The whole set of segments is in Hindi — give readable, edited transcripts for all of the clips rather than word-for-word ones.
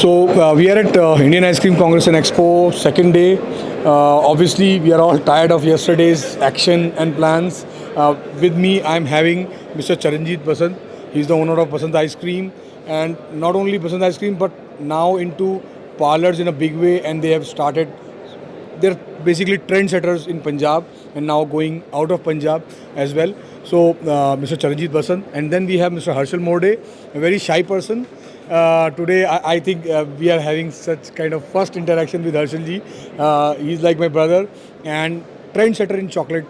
We are at Indian Ice Cream Congress and Expo, second day. Obviously, we are all tired of yesterday's action and plans. With me, I'm having Mr. Charanjit Basant. He's the owner of Basant Ice Cream, and not only Basant Ice Cream, but now into parlors in a big way. And they have started. They're basically trendsetters in Punjab and now going out of Punjab as well. So, Mr. Charanjit Basant, and then we have Mr. Harshal Morde, a very shy person. Today, I think we are having such kind of first interaction with Harshalji. He's like my brother and trendsetter in chocolate,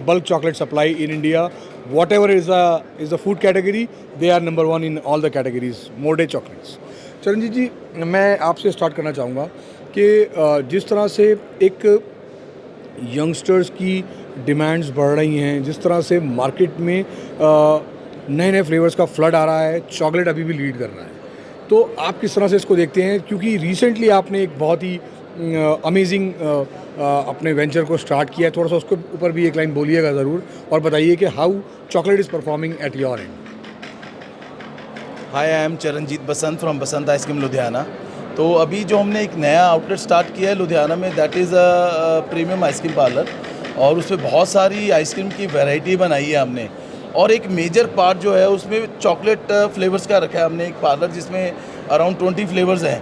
bulk chocolate supply in India. Whatever is the food category, they are number one in all the categories. Morde chocolates. Charanjit जी, मैं आपसे स्टार्ट करना चाहूँगा कि जिस तरह से एक यंगस्टर्स की डिमांड्स बढ़ रही हैं, जिस तरह से मार्केट में नए नए फ्लेवर्स का फ्लड आ रहा है, चॉकलेट अभी भी लीड कर रहा है, तो आप किस तरह से इसको देखते हैं? क्योंकि रिसेंटली आपने एक बहुत ही अमेजिंग अपने वेंचर को स्टार्ट किया है, थोड़ा सा उसके ऊपर भी एक लाइन बोलिएगा ज़रूर और बताइए कि how chocolate is performing at your and. Hi, I am Charanjit Basant from Basant ice cream Ludhiana. तो अभी जो हमने एक नया आउटलेट स्टार्ट किया है लुधियाना में, that is a premium ice cream parlour, और उसमें बहुत सारी आइसक्रीम की वैरायटी बनाई है हमने. और एक मेजर पार्ट जो है उसमें चॉकलेट फ्लेवर्स का रखा है हमने. एक पार्लर जिसमें अराउंड 20 फ्लेवर्स हैं,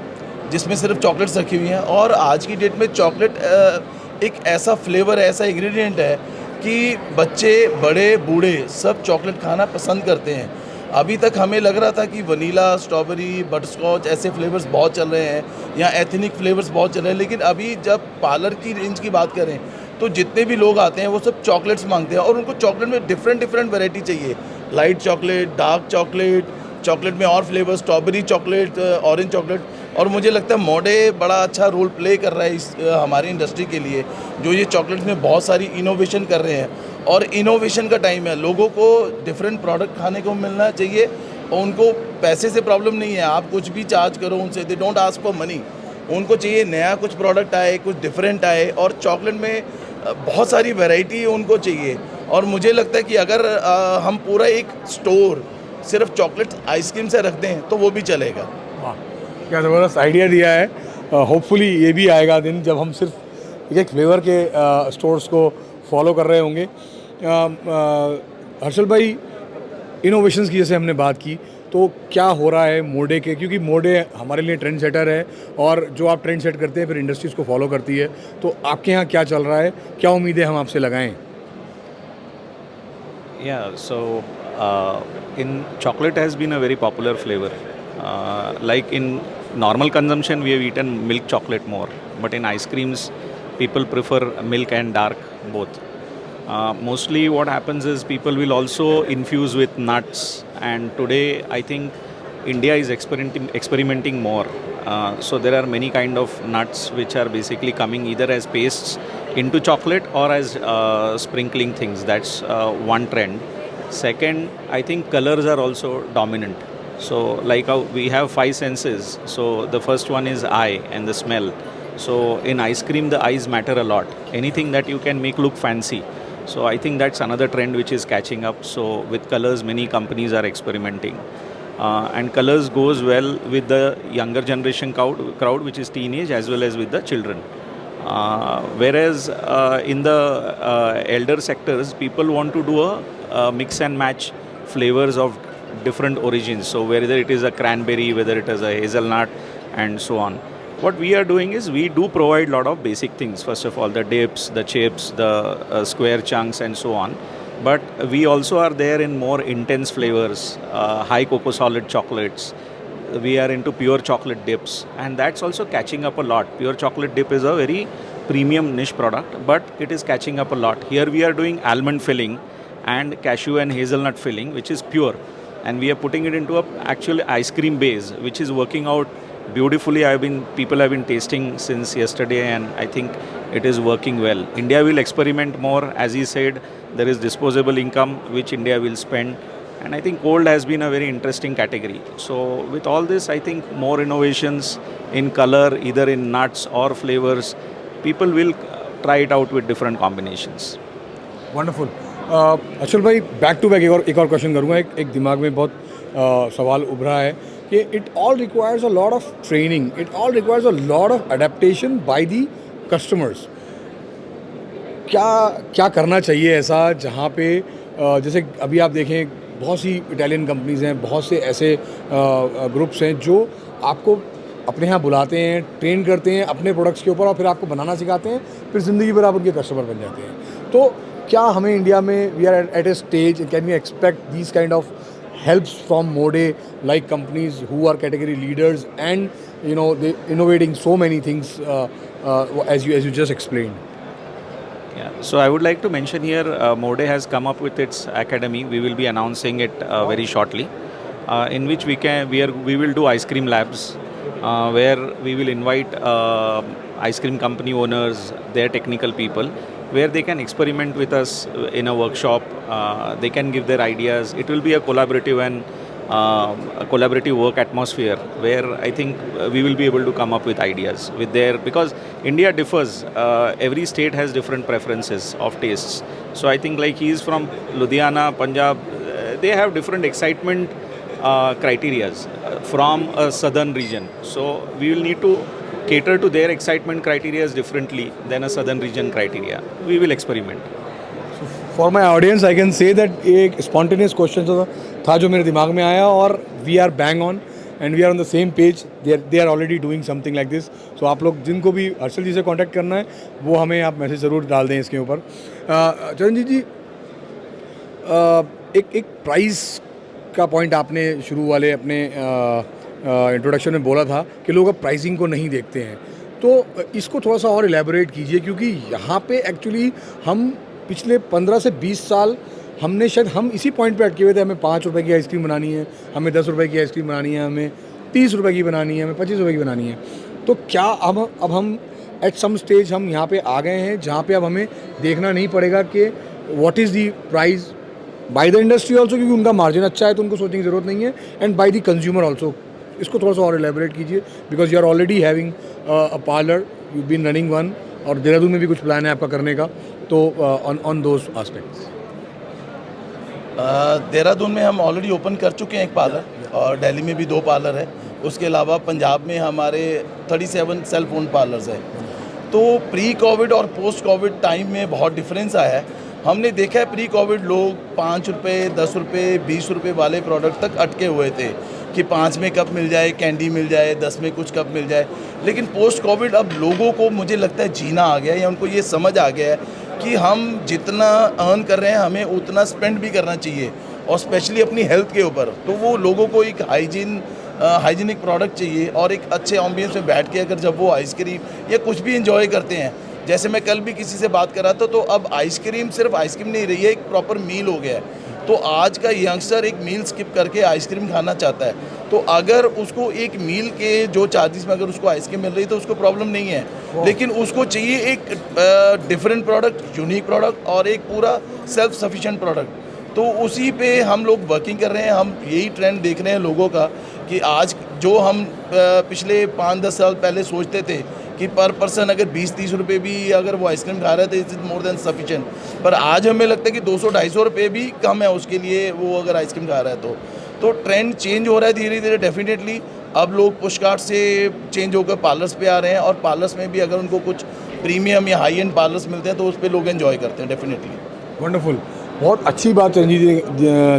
जिसमें सिर्फ चॉकलेट्स रखी हुई हैं. और आज की डेट में चॉकलेट एक ऐसा फ्लेवर है, ऐसा इंग्रेडिएंट है कि बच्चे, बड़े, बूढ़े सब चॉकलेट खाना पसंद करते हैं. अभी तक हमें लग रहा था कि वनीला, स्ट्रॉबेरी, बटरस्कॉच ऐसे फ्लेवर्स बहुत चल रहे हैं या एथनिक फ्लेवर्स बहुत चल रहे हैं. लेकिन अभी जब पार्लर की रेंज की बात करें तो जितने भी लोग आते हैं वो सब चॉकलेट्स मांगते हैं, और उनको चॉकलेट में डिफरेंट वैरायटी चाहिए. Light chocolate, dark chocolate, chocolate में और flavour, strawberry chocolate, orange chocolate. और मुझे लगता है मोडे बड़ा अच्छा रोल प्ले कर रहा है इस हमारी इंडस्ट्री के लिए, जो ये चॉकलेट में बहुत सारी इनोवेशन कर रहे हैं. और इनोवेशन का टाइम है, लोगों को डिफरेंट प्रोडक्ट खाने को मिलना चाहिए, और उनको पैसे से प्रॉब्लम नहीं है. आप कुछ भी चार्ज करो उनसे, they don't ask for money. उनको चाहिए नया कुछ प्रोडक्ट आए, कुछ डिफरेंट आए, और चॉकलेट में बहुत सारी वैरायटी उनको चाहिए. और मुझे लगता है कि अगर हम पूरा एक स्टोर सिर्फ चॉकलेट आइसक्रीम से रख दें तो वो भी चलेगा. वाह, क्या ज़बरदस्त आइडिया दिया है. होपफुली ये भी आएगा दिन जब हम सिर्फ एक फ्लेवर के स्टोर्स को फॉलो कर रहे होंगे. हर्षल भाई, इनोवेशंस की जैसे हमने बात की, तो क्या हो रहा है मोडे के? क्योंकि मोडे हमारे लिए ट्रेंड सेटर है, और जो आप ट्रेंड सेट करते हैं फिर इंडस्ट्रीज़ को फॉलो करती है. तो आपके यहाँ क्या चल रहा है? क्या उम्मीदें हम आपसे लगाएं? Yeah, so in chocolate has been a very popular flavor. Like in normal consumption, we have eaten milk chocolate more, but in ice creams, people prefer milk and dark both. Mostly what happens is people will also infuse with nuts, and today I think India is experimenting more. So there are many kind of nuts which are basically coming either as pastes into chocolate or as sprinkling things. That's one trend. Second, I think colors are also dominant. So like how we have 5 senses. So the first one is eye and the smell. So in ice cream, the eyes matter a lot. Anything that you can make look fancy. So I think that's another trend which is catching up. So with colors, many companies are experimenting. And colors goes well with the younger generation crowd, which is teenage, as well as with the children. Whereas in the elder sectors, people want to do a mix and match flavors of different origins. So whether it is a cranberry, whether it is a hazelnut, and so on. What we are doing is we do provide a lot of basic things. First of all, the dips, the chips, the square chunks, and so on. But we also are there in more intense flavors, high cocoa solid chocolates. We are into pure chocolate dips, and that's also catching up a lot. Pure chocolate dip is a very premium niche product, but it is catching up a lot. Here we are doing almond filling and cashew and hazelnut filling, which is pure, and we are putting it into a actual ice cream base, which is working out beautifully. People have been tasting since yesterday, and I think it is working well. India will experiment more. As he said, there is disposable income which India will spend, and I think cold has been a very interesting category. So with all this, I think more innovations in color, either in nuts or flavors, people will try it out with different combinations. Wonderful. अचल भाई, बैक टू बैक एक और क्वेश्चन करूँगा. एक दिमाग में बहुत सवाल उभरा है कि it all requires a lot of training, it all requires a lot of adaptation by the customers. क्या क्या करना चाहिए ऐसा जहाँ पे जैसे अभी आप देखें बहुत सी इटालियन कंपनीज़ हैं, बहुत से ऐसे ग्रुप्स हैं जो आपको अपने यहाँ बुलाते हैं, ट्रेन करते हैं अपने प्रोडक्ट्स के ऊपर और फिर आपको बनाना सिखाते हैं, फिर ज़िंदगी भर आप उनके कस्टमर बन जाते हैं। तो क्या हमें इंडिया में we are at a stage, can we expect these kind of helps from Mode like companies who are category leaders and you know they innovating so many things as you just explained? Yeah, so I would like to mention here, Mode has come up with its academy. We will be announcing it very shortly, in which we will do ice cream labs, where we will invite ice cream company owners, their technical people, where they can experiment with us in a workshop. They can give their ideas. It will be a collaborative and a collaborative work atmosphere where I think we will be able to come up with ideas with because India differs. Every state has different preferences of tastes. So I think like he is from Ludhiana, Punjab. They have different excitement criterias from a southern region. So we will need to cater to their excitement criteria differently than a southern region criteria. We will experiment. For my audience, I can say that एक spontaneous question था जो मेरे दिमाग में आया और we are bang on and we are on the same page. They are already doing something like this. So आप लोग जिनको भी हर्षल जी से कांटेक्ट करना है वो हमें आप मैसेज ज़रूर डाल दें इसके ऊपर। चरणजीत जी, एक प्राइस का पॉइंट आपने शुरू वाले अपने इंट्रोडक्शन में बोला था कि लोग अब प्राइसिंग को नहीं देखते हैं, तो इसको थोड़ा सा और एलैबोरेट कीजिए क्योंकि यहाँ पे एक्चुअली हम पिछले 15 से 20 साल हमने शायद हम इसी पॉइंट पे अटके हुए थे, हमें 5 रुपए की आइसक्रीम बनानी है, हमें 10 रुपए की आइसक्रीम बनानी है, हमें 30 रुपए की बनानी है, हमें 25 रुपए की बनानी है। तो क्या अब हम एट सम स्टेज हम यहाँ पे आ गए हैं जहाँ पे अब हमें देखना नहीं पड़ेगा कि what is the price by the industry also, क्योंकि उनका मार्जिन अच्छा है तो उनको सोचने की ज़रूरत नहीं है, and by the consumer also. इसको थोड़ा सा और एलेबोरेट कीजिए because you are already having a parlour, you been running one, और देहरादून में भी कुछ प्लान है आपका करने का, तो ऑन दोज आस्पेक्ट्स। देहरादून में हम ऑलरेडी ओपन कर चुके हैं एक पार्लर, और दिल्ली में भी 2 पार्लर है। उसके अलावा पंजाब में हमारे 37 सेल्फ ओन पार्लर्स हैं। तो प्री कोविड और पोस्ट कोविड टाइम में बहुत डिफरेंस आया है। हमने देखा है प्री कोविड लोग 5 रुपये, 10 रुपये, 20 रुपये वाले प्रोडक्ट तक अटके हुए थे कि 5 में कप मिल जाए, कैंडी मिल जाए, 10 में कुछ कप मिल जाए। लेकिन पोस्ट कोविड अब लोगों को मुझे लगता है जीना आ गया है, या उनको ये समझ आ गया है कि हम जितना अर्न कर रहे हैं हमें उतना स्पेंड भी करना चाहिए, और स्पेशली अपनी हेल्थ के ऊपर। तो वो लोगों को एक हाइजीनिक प्रोडक्ट चाहिए, और एक अच्छे एम्बियंस में बैठ के अगर जब वो आइसक्रीम या कुछ भी इंजॉय करते हैं, जैसे मैं कल भी किसी से बात कर रहा था, तो अब आइसक्रीम सिर्फ आइसक्रीम नहीं रही है, एक प्रॉपर मील हो गया है। तो आज का यंगस्टर एक मील स्किप करके आइसक्रीम खाना चाहता है, तो अगर उसको एक मील के जो चार्जेस में अगर उसको आइसक्रीम मिल रही है तो उसको प्रॉब्लम नहीं है, लेकिन उसको चाहिए एक डिफरेंट प्रोडक्ट, यूनिक प्रोडक्ट, और एक पूरा सेल्फ सफिशिएंट प्रोडक्ट। तो उसी पे हम लोग वर्किंग कर रहे हैं। हम यही ट्रेंड देख रहे हैं लोगों का कि आज जो हम पिछले 5-10 साल पहले सोचते थे कि पर पर्सन अगर 20-30 रुपये भी अगर वो आइसक्रीम खा रहा है तो it is more than sufficient, पर आज हमें लगता है कि 200-250 रुपये भी कम है उसके लिए, वो अगर आइसक्रीम खा रहा है तो ट्रेंड चेंज हो रहा है धीरे धीरे डेफिनेटली। अब लोग पुश कार्ट से चेंज होकर पार्लर्स पे आ रहे हैं, और पार्लर्स में भी अगर उनको कुछ प्रीमियम या हाई एंड पार्लर्स मिलते हैं तो उस पर लोग एंजॉय करते हैं डेफिनेटली। वंडरफुल, बहुत अच्छी बात रंजीत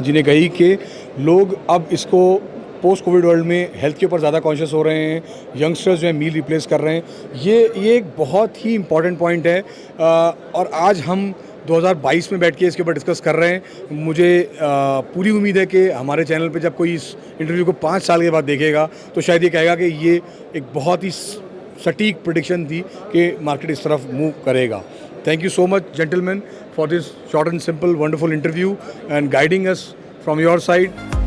जी ने कही कि लोग अब इसको पोस्ट कोविड वर्ल्ड में हेल्थ के ऊपर ज़्यादा कॉन्शियस हो रहे हैं, यंगस्टर्स जो है मील रिप्लेस कर रहे हैं। ये एक बहुत ही इम्पॉर्टेंट पॉइंट है, और आज हम 2022 में बैठ के इसके ऊपर डिस्कस कर रहे हैं। मुझे पूरी उम्मीद है कि हमारे चैनल पे जब कोई इस इंटरव्यू को 5 साल के बाद देखेगा तो शायद ये कहेगा कि ये एक बहुत ही सटीक प्रेडिक्शन थी कि मार्केट इस तरफ मूव करेगा। Thank you so much, gentlemen, for this short and simple, wonderful interview and guiding us from your side.